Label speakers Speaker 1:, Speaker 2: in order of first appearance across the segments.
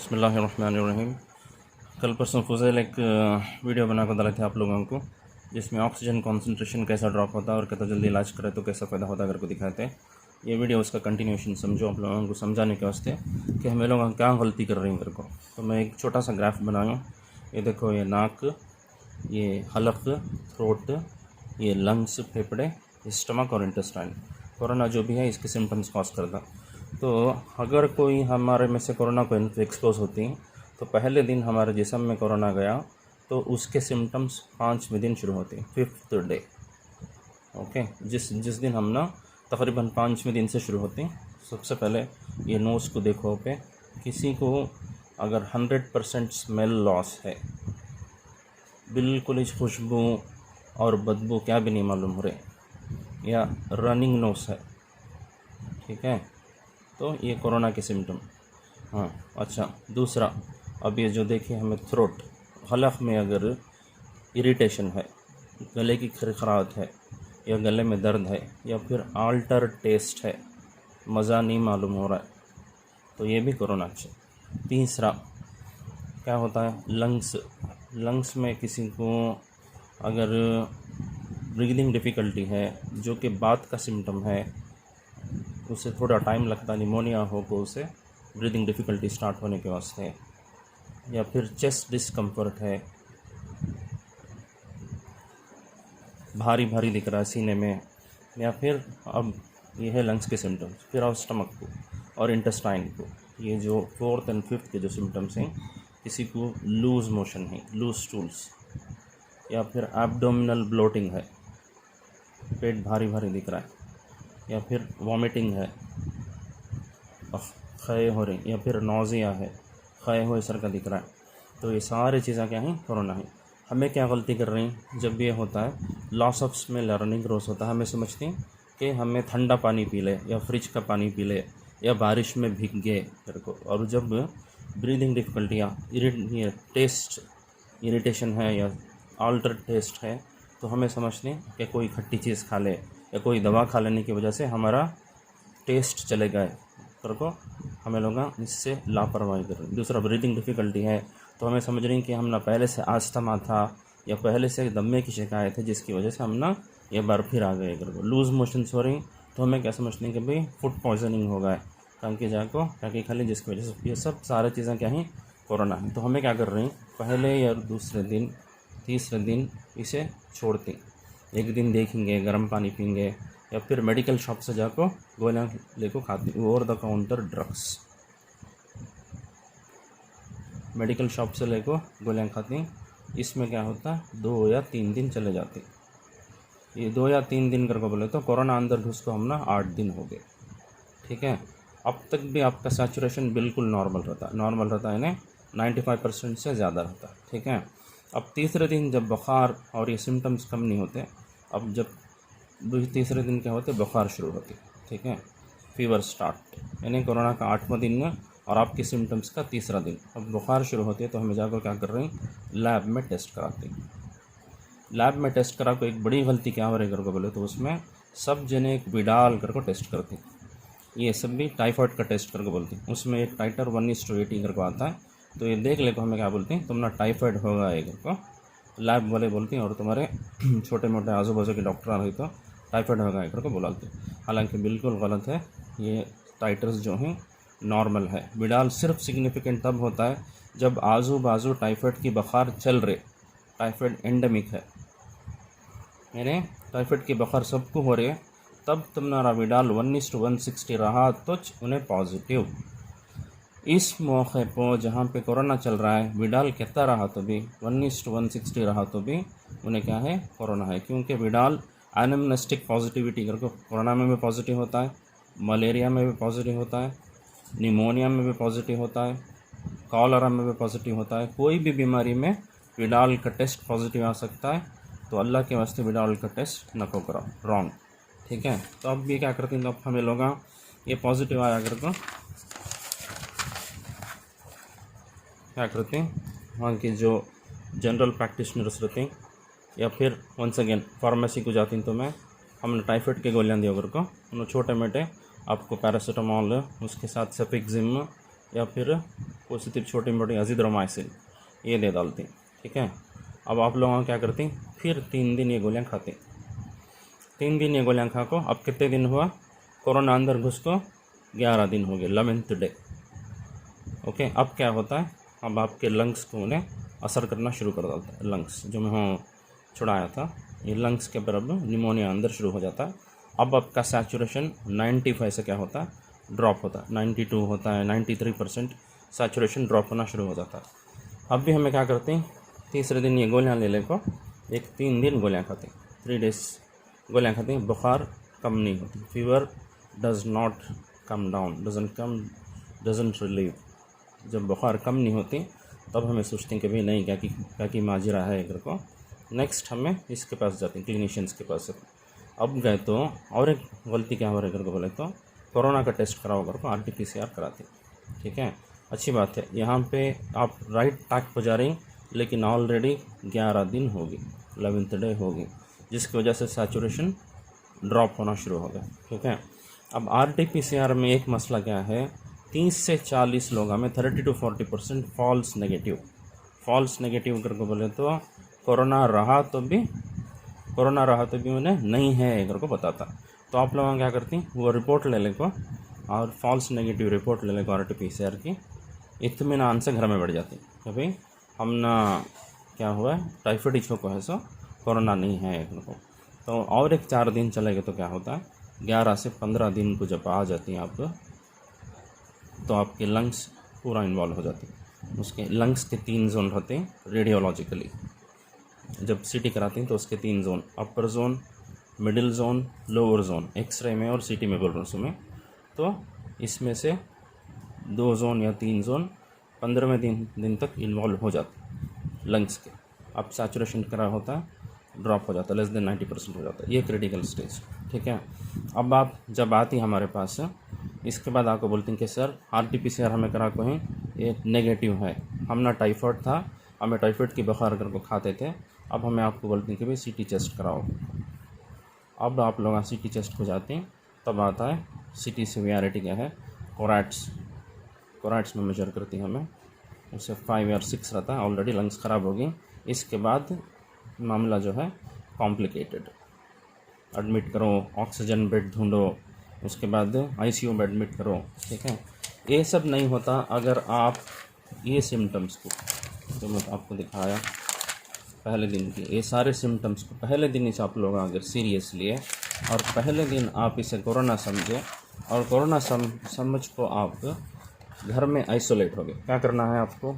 Speaker 1: बिस्मिल्लाहिर्रहमानिर्रहीम। कल परसों फुज़ैल एक वीडियो बनाकर डाले थे आप लोगों को, जिसमें ऑक्सीजन कॉन्सेंट्रेशन कैसा ड्रॉप होता है और कितना जल्दी इलाज करे तो कैसा फ़ायदा होता है अगर को दिखाते हैं। ये वीडियो उसका कंटिन्यूशन समझो आप लोगों को समझाने के वास्ते कि हमें लोग क्या गलती कर रहे हैं कर को। तो मैं एक छोटा सा ग्राफ बनाऊँ। ये देखो, ये नाक, ये हलक, थ्रोट, ये लंग्स, फेफड़े, स्टमक और इंटेस्टाइन। कोरोना जो भी है इसके सिम्टम्स कॉज करता। तो अगर कोई हमारे में से कोरोना को एक्सपोज होती हैं तो पहले दिन हमारे जिस्म में कोरोना गया तो उसके सिम्टम्स 5वें दिन शुरू होते हैं, 5th डे। ओके, जिस दिन हम ना तकरीबन 5वें दिन से शुरू होते हैं। सबसे पहले ये नोज़ को देखो पे, किसी को अगर 100% स्मेल लॉस है, बिल्कुल ही खुशबू और बदबू क्या भी नहीं मालूम हो रहे, या रनिंग नोज है, ठीक है, तो ये कोरोना के सिम्टम। हाँ अच्छा, दूसरा, अब ये जो देखिए हमें थ्रोट, हलक में अगर इरिटेशन है, गले की खरखराहट है, या गले में दर्द है, या फिर आल्टर टेस्ट है, मज़ा नहीं मालूम हो रहा है, तो ये भी कोरोना है। तीसरा क्या होता है, लंग्स में किसी को अगर ब्रीदिंग डिफ़िकल्टी है, जो कि बात का सिम्टम है, उसे थोड़ा टाइम लगता है, निमोनिया हो तो उसे ब्रीदिंग डिफ़िकल्टी स्टार्ट होने के वास्ते, या फिर चेस्ट डिस्कम्फर्ट है, भारी भारी दिख रहा है सीने में, या फिर अब ये है लंग्स के सिम्टम्स। फिर और स्टमक को और इंटेस्टाइन को, ये जो 4th और 5th के जो सिम्टम्स हैं, किसी को लूज़ मोशन है, लूज़ स्टूल्स, या फिर एब्डोमिनल ब्लोटिंग है, पेट भारी भारी दिख रहा है, या फिर वॉमिटिंग है, खए हो रही, या फिर नौजिया है, खए हुए सर का दिख रहा है, तो ये सारी चीज़ें क्या हैं, कोरोना है। हमें क्या गलती कर रही हैं, जब ये होता है loss of smell, running growth होता है, हमें समझते हैं कि हमें ठंडा पानी पी ले, या फ्रिज का पानी पी ले, या बारिश में भीग गए मेरे को। और जब ब्रीदिंग डिफ़िकल्टियाँ, टेस्ट इरिटेशन है, या आल्टर टेस्ट है, तो हमें समझते हैं कि कोई खट्टी चीज़ खा ले, या कोई दवा खा लेने की वजह से हमारा टेस्ट चले गए को, हमें लोग इससे लापरवाही कर रहे हैं। दूसरा, ब्रीदिंग डिफ़िकल्टी है, तो हमें समझ रही हैं कि हम ना पहले से अस्थमा था, या पहले से दमे की शिकायत है, जिसकी वजह से हम ना ये बार फिर आ गए को। लूज़ मोशंस हो रही, तो हमें क्या समझते हैं कि भाई फूड पॉइजनिंग हो गया है, टांकी जाको टांकी खा ली, जिसकी वजह से ये सब सारी चीज़ें क्या हैं, कोरोना है। तो हमें क्या कर रही हैं, पहले या दूसरे दिन, तीसरे दिन इसे छोड़ते, एक दिन देखेंगे, गर्म पानी पीएंगे, या फिर मेडिकल शॉप से जाकर गोलियाँ लेको खाती, over the counter drugs, medical shop से लेको गोलियाँ खाती। इसमें क्या होता है, 2 या 3 दिन चले जाते। ये 2 या 3 दिन करके बोले तो कोरोना अंदर घुस को हम ना 8 दिन हो गए, ठीक है। अब तक भी आपका सैचुरेशन बिल्कुल नॉर्मल रहता है, यानी 95% से ज़्यादा रहता है, ठीक है। अब तीसरे दिन जब बुखार और ये सिम्टम्स कम नहीं होते, अब जब तीसरे दिन क्या होते, बुखार शुरू होती, ठीक है, फीवर स्टार्ट, यानी कोरोना का 8वां दिन में और आपके सिम्टम्स का तीसरा दिन, अब बुखार शुरू होती है, तो हमें जाकर क्या कर रहे हैं, लैब में टेस्ट कराते हैं। लैब में टेस्ट करा को एक बड़ी गलती क्या हो रही है बोले तो, उसमें सब जने एक विडाल कर को टेस्ट करते हैं, ये सब भी टाइफाइड का टेस्ट करके बोलते हैं, उसमें एक टाइटर 1:80 करके आता है, तो ये देख ले को हमें क्या बोलते हैं, तुम ना टाइफाइड होगा ये को, लैब वाले बोलते हैं, और तुम्हारे छोटे मोटे आजू बाजू के डॉक्टर आ रहे तो टाइफाइड होगा एक को बुलाते हैं। हालांकि बिल्कुल गलत है, ये टाइटर्स जो हैं नॉर्मल है। विडाल सिर्फ सिग्निफिकेंट तब होता है जब आजू बाजू टाइफाइड की बुखार चल रहे, टाइफाइड एंडेमिक है, यानी टाइफाइड की बुखार सबको हो रही है, तब तुम्हारा विडाल 1:160 रहा तो उन्हें पॉजिटिव। इस मौके पर जहाँ पे कोरोना चल रहा है, विडाल कहता रहा तो भी 1:160 रहा तो भी उन्हें क्या है, कोरोना है, क्योंकि विडाल एनामनेस्टिक पॉजिटिविटी करके कोरोना में भी पॉजिटिव होता है, मलेरिया में भी पॉजिटिव होता है, निमोनिया में भी पॉजिटिव होता है, कॉलरा में भी पॉजिटिव होता है, कोई भी बीमारी में विडाल का टेस्ट पॉजिटिव आ सकता है। तो अल्लाह के वास्ते विडाल का टेस्ट न को करो, रॉन्ग, ठीक है। तो अब ये क्या करते हैं, तो अब हमें लोग ये पॉजिटिव आया करके क्या करते हैं, वहाँ के जो जनरल प्रैक्टिशनर्स रहते हैं, या फिर वंस अगेन फार्मेसी को जाती हैं, तो मैं हमने टाइफाइड के गोलियाँ दिया कर को, उन्होंने छोटे मोटे आपको पैरासीटामॉल, उसके साथ सेफिक्सिम, या फिर पॉजिटिव छोटी मोटी अजिथ्रोमाइसिन ये दे डालते हैं, ठीक है। अब आप लोग क्या करते हैं, फिर 3 दिन ये गोलियाँ खाते हैं। 3 दिन ये गोलियाँ खा को अब कितने दिन हुआ, कोरोना अंदर घुस को 11 दिन हो गए, 11th डे। ओके, अब क्या होता है, अब आपके लंग्स को उन्हें असर करना शुरू कर देता है। लंग्स जो मैं छुड़ाया था, ये लंग्स के बराबर निमोनिया अंदर शुरू हो जाता है। अब आपका सैचुरेशन 95 से क्या होता है, ड्रॉप होता है, 92 होता है, 93% सैचुरेशन ड्रॉप होना शुरू हो जाता है। अब भी हमें क्या करते हैं, तीसरे दिन ये गोलियाँ ले को एक 3 दिन गोलियाँ खाते हैं, 3 डेज गोलियाँ खाते हैं। बुखार कम नहीं होती, fever does not come down, doesn't relieve. जब बुखार कम नहीं होती तब हमें सोचते हैं कि भाई नहीं, क्या की माजरा है इधर को। नेक्स्ट हमें इसके पास जाते हैं, क्लिनिशियंस के पास। अब गए तो और एक गलती क्या हो रही है इधर को, बोले तो कोरोना का टेस्ट कराओ घर को, RT-PCR कराते, ठीक है। अच्छी बात है, यहाँ पे आप राइट ट्रैक पर जा रही, लेकिन ऑलरेडी 11 दिन हो गए, 11th डे हो गई, जिसकी वजह से सैचुरेशन ड्रॉप होना शुरू हो गया, ठीक है। अब RT-PCR में एक मसला क्या है, 30 से 40 लोग हमें 30 to 40% फॉल्स नेगेटिव करके बोले तो कोरोना रहा तो भी उन्हें नहीं है इधर को बताता। तो आप लोग क्या करती, वो रिपोर्ट ले को और फॉल्स नेगेटिव रिपोर्ट ले को RT-PCR की, इत्मीनान से घर में बैठ जाती कि भाई हम ना क्या हुआ है, टाइफाइड को है, सो कोरोना नहीं है इधर को। तो और एक 4 दिन चलेगा तो क्या होता है, 11 से 15 दिन को जब आ जाती हैं आप, तो आपके लंग्स पूरा इन्वॉल्व हो जाते हैं। उसके लंग्स के 3 जोन रहते हैं रेडियोलॉजिकली, जब CT कराते हैं तो उसके 3 zone, upper zone, middle zone, lower zone, x-ray में और CT में बोल रहा हूँ मैं। तो इसमें से 2 जोन या 3 जोन 15वें दिन तक इन्वॉल्व हो जाते लंग्स के। अब सैचुरेशन करा होता है, ड्रॉप हो जाता है, लेस देन 90% हो जाता है, ये क्रिटिकल स्टेज, ठीक है। अब आप जब आती हमारे पास, इसके बाद आपको बोलते हैं कि सर RT-PCR हमें करा को है, ये नेगेटिव है, हम ना टाइफाइड था, हमें टाइफाइड की बुखार करके खाते थे, अब हमें आपको बोलते हैं कि भाई CT चेस्ट कराओ। अब आप लोग CT चेस्ट को जाते हैं, तब आता है CT सीवियरिटी क्या है, कोराइट्स में मेजर करती है हमें, उससे 5 या 6 रहता है, ऑलरेडी लंग्स ख़राब हो गई। इसके बाद मामला जो है कॉम्प्लिकेटेड, एडमिट करो, ऑक्सीजन बेड ढूंढो, उसके बाद ICU में एडमिट करो, ठीक है। ये सब नहीं होता अगर आप ये सिम्टम्स को जो मैं आपको दिखाया पहले दिन की, ये सारे सिम्टम्स को पहले दिन से आप लोग अगर सीरियस लिए और पहले दिन आप इसे कोरोना समझे और कोरोना समझ को आप घर में आइसोलेट हो गए। क्या करना है आपको,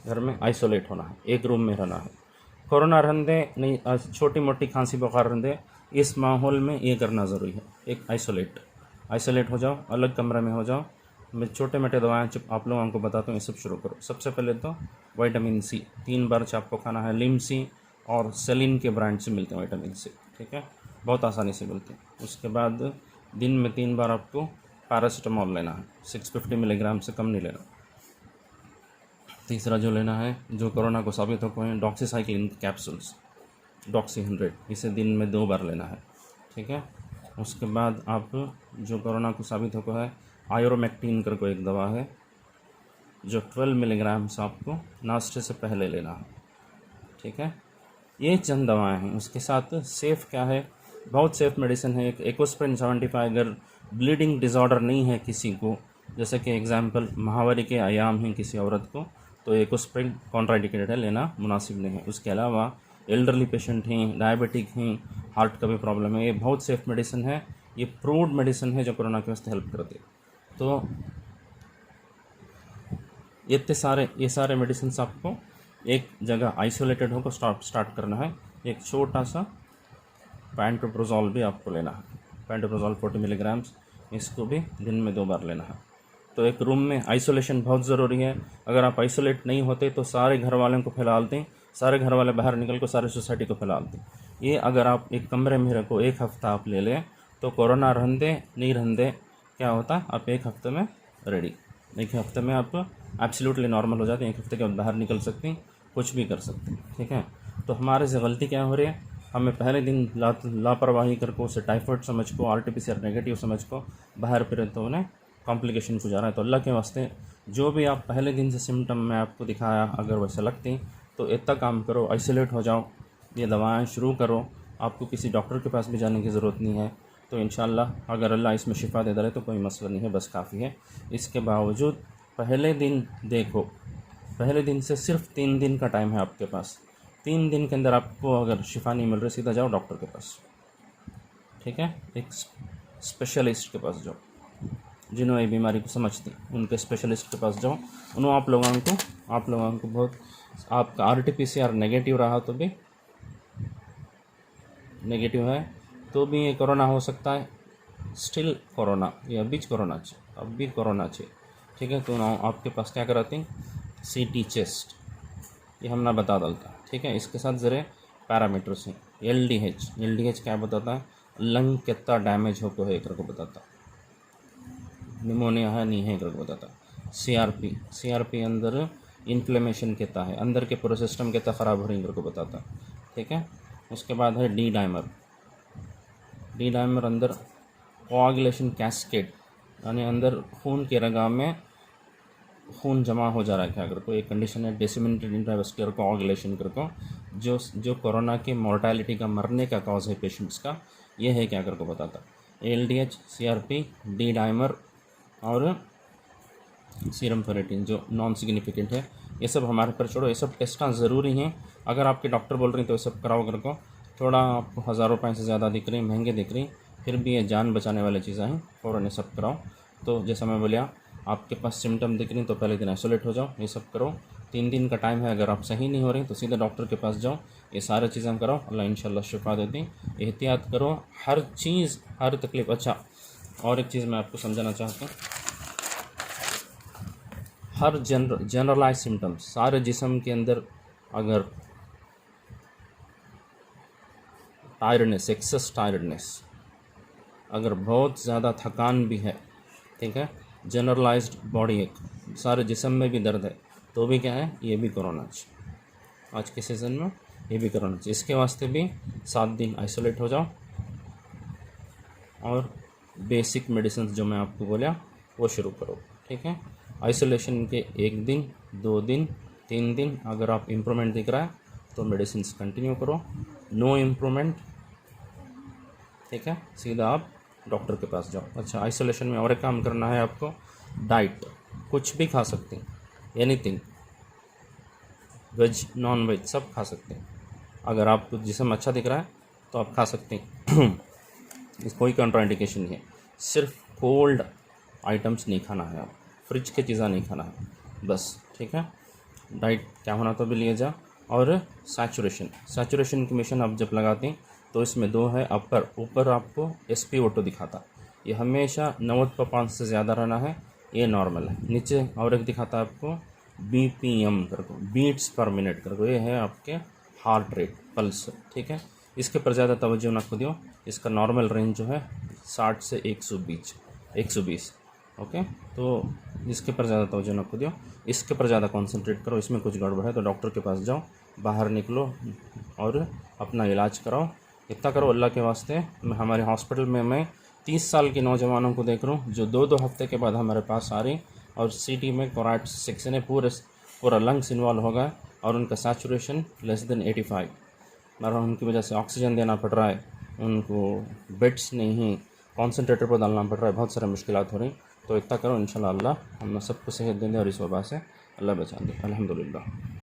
Speaker 1: घर में आइसोलेट होना है, एक रूम में रहना है। कोरोना रहने नहीं, छोटी मोटी खांसी बुखार रहने, इस माहौल में ये करना ज़रूरी है, एक आइसोलेट हो जाओ, अलग कमरे में हो जाओ। मैं छोटे मोटे दवाएं आप लोगों को बताता हूँ, ये सब शुरू करो। सबसे पहले तो विटामिन C 3 बार आपको खाना है, लिमसी और सेलिन के ब्रांड से मिलते हैं विटामिन C, ठीक है, बहुत आसानी से मिलते हैं। उसके बाद दिन में 3 बार आपको पैरासीटामोल लेना है, 650 मिलीग्राम से कम नहीं लेना। तीसरा जो लेना है, जो कोरोना को साबित हो गए, डॉक्सीसाइक्लिन कैप्सूल्स, डॉक्सी 100, इसे दिन में 2 बार लेना है, ठीक है। उसके बाद आप जो कोरोना को साबित हो गया है, आयोरोमेक्टिन कर कोई एक दवा है जो 12 मिलीग्राम से आपको नाश्ते से पहले लेना है, ठीक है। ये चंद दवाएं हैं। उसके साथ सेफ़ क्या है, बहुत सेफ़ मेडिसिन है एक एकोस्प्रिन 75। अगर ब्लीडिंग डिसऑर्डर नहीं है किसी को, जैसे कि एग्जांपल महावारी के आयाम हैं किसी औरत को, तो एकोस्प्रिन कॉन्ट्राइंडिकेटेड है, लेना मुनासिब नहीं है। उसके अलावा एल्डरली पेशेंट हैं, डायबिटिक हैं, हार्ट का भी प्रॉब्लम है, ये बहुत सेफ़ मेडिसिन है, ये प्रूव्ड मेडिसिन है जो कोरोना के वास्ते हेल्प करती है। तो ये सारे मेडिसिन आपको एक जगह आइसोलेटेड होकर स्टार्ट करना है। एक छोटा सा पैंटोप्रोजोल भी आपको लेना है, पैंटोप्रोजोल 40 मिलीग्राम्स, इसको भी दिन में 2 बार लेना है। तो एक रूम में आइसोलेशन बहुत ज़रूरी है। अगर आप आइसोलेट नहीं होते तो सारे घर वालों को फैला दें, सारे घर वाले बाहर निकल कर सारे सोसाइटी को फैला दें। ये अगर आप एक कमरे में रखो, 1 हफ़्ता आप ले लें, तो कोरोना रहने नहीं रहने क्या होता है, आप 1 हफ़्ते में रेडी, 1 हफ़्ते में आप एब्सोल्युटली नॉर्मल हो जाते हैं, 1 हफ़्ते के बाद बाहर निकल सकते हैं, कुछ भी कर सकते हैं, ठीक है। तो हमारे से गलती क्या हो रही है, हमें पहले दिन लापरवाही करके उसे टाइफाइड समझ को, RT-PCR नेगेटिव समझ को बाहर फिर तो उन्हें कॉम्प्लिकेशन को जा रहा है। तो अल्लाह के वास्ते जो भी आप पहले दिन से सिम्टम मैं आपको दिखाया अगर वैसे लगती तो इतना काम करो, आइसोलेट हो जाओ, ये दवाएं शुरू करो, आपको किसी डॉक्टर के पास भी जाने की ज़रूरत नहीं है। तो इंशाल्लाह अगर अल्लाह इसमें शिफा दे दे तो कोई मसला नहीं है, बस काफ़ी है। इसके बावजूद पहले दिन देखो, पहले दिन से सिर्फ 3 दिन का टाइम है आपके पास। 3 दिन के अंदर आपको अगर शिफा नहीं मिल रही सीधा जाओ डॉक्टर के पास, ठीक है। एक स्पेशलिस्ट के पास जाओ, जिन्होंने ये बीमारी को समझती उनके स्पेशलिस्ट के पास जाओ। उन्होंने आप लोगों को बहुत आपका RT-PCR नेगेटिव रहा तो भी नेगेटिव है तो भी ये कोरोना हो सकता है, स्टिल कोरोना, ये अभी कोरोना छे, अब भी कोरोना छे, ठीक है। तो ना आपके पास क्या कराते हैं, CT चेस्ट, ये हम ना बता डालता, ठीक है। इसके साथ ज़रे पैरामीटर्स हैं, LDH क्या बताता है, लंग कितना डैमेज हो है एक को बताता, निमोनिया है नहीं है एक को बताता। CRP अंदर इन्फ्लेमेशन कितना है, अंदर के पूरा सिस्टम कितना ख़राब हो रही है को बताता, ठीक है। उसके बाद है डी डायमर अंदर कोआगुलेशन कैस्केड, यानी अंदर खून के रगा में खून जमा हो जा रहा है क्या अगर कोई एक कंडीशन है, डिसेमिनेटेड इंट्रावेस्कुलर कोआगुलेशन कर को जो कोरोना के मोर्टेलिटी का, मरने का कॉज है पेशेंट्स का, ये है क्या अगर को बताता। LDH, CRP, डी डायमर और सीरम फेरेटिन जो नॉन सिग्निफिकेंट है, ये सब हमारे पर छोड़ो, ये सब टेस्टां ज़रूरी हैं। अगर आपके डॉक्टर बोल रहे हैं तो ये सब कराओ कर को, थोड़ा आपको 1000 रुपये से ज़्यादा दिख रही, महंगे दिख रही, फिर भी ये जान बचाने वाली चीज़ें हैं, फ़ौरन ये सब कराओ। तो जैसा मैं बोलिया, आपके पास सिम्टम दिख रही तो पहले दिन आइसोलेट हो जाओ, ये सब करो। 3 दिन का टाइम है, अगर आप सही नहीं हो रही तो सीधे डॉक्टर के पास जाओ, ये सारी चीज़ें करो, अल्लाह इंशाल्लाह शिफा देती। एहतियात करो हर चीज़, हर तकलीफ़। अच्छा, और एक चीज़ मैं आपको समझाना चाहता हूँ, हर जनरलाइज सिम्टम्स सारे जिस्म के अंदर अगर टायर्डनेस, एक्सेस टायर्डनेस, अगर बहुत ज़्यादा थकान भी है, ठीक है, जनरलाइज्ड बॉडी एक, सारे जिस्म में भी दर्द है, तो भी क्या है, ये भी कोरोना चाहिए। आज के सीज़न में ये भी कोरोना चाहिए। इसके वास्ते भी 7 दिन आइसोलेट हो जाओ और बेसिक मेडिसिन जो मैं आपको बोला वो शुरू करो, ठीक है। आइसोलेशन के 1 दिन, 2 दिन, 3 दिन अगर आप इम्प्रूवमेंट दिख रहा है तो मेडिसिन कंटिन्यू करो। नो इम्प्रूवमेंट, ठीक है, सीधा आप डॉक्टर के पास जाओ। अच्छा, आइसोलेशन में और एक काम करना है आपको, डाइट कुछ भी खा सकते हैं, एनीथिंग, वेज नॉन वेज सब खा सकते हैं। अगर आपको जिस्म अच्छा दिख रहा है तो आप खा सकते हैं इस कोई कंट्राइंडिकेशन नहीं है। सिर्फ कोल्ड आइटम्स नहीं खाना है, आप फ्रिज की चीज़ें नहीं खाना है बस, ठीक है। डाइट क्या होना तो भी लिए जा। और सैचुरेशन की मिशन आप जब लगाते हैं तो इसमें 2 है, ऊपर आपको SpO2 दिखाता, ये हमेशा 90/5 से ज़्यादा रहना है, ये नॉर्मल है। नीचे और एक दिखाता है आपको BPM करको, बीट्स पर मिनट करको, ये है आपके हार्ट रेट, पल्स, ठीक है। इसके पर ज़्यादा तवज्जो ना दियो, इसका नॉर्मल रेंज जो है 60 से 120, ओके। तो इसके पर ज़्यादा तवज्जो ना दियो, इसके पर ज़्यादा कंसंट्रेट करो। इसमें कुछ गड़बड़ है तो डॉक्टर के पास जाओ, बाहर निकलो और अपना इलाज कराओ। इतना करो अल्लाह के वास्ते। हमारे हॉस्पिटल में मैं 30 साल के नौजवानों को देख रहा हूँ जो 2 हफ्ते के बाद हमारे पास आ रही, और CT में कोराइड सेक्शन है, पूरा लंग्स इन्वॉल्व होगा और उनका सैचुरेशन लेस देन 85, और उनकी वजह से ऑक्सीजन देना पड़ रहा है, उनको बेड्स नहीं, कॉन्सेंट्रेटर पर डालना पड़ रहा है, बहुत सारे मुश्किलात हो रही। तो इतना करो, इंशाल्लाह अल्लाह हम सबको सेहत देंगे और इस वबा से अल्लाह बचा दे। अल्हम्दुलिल्लाह।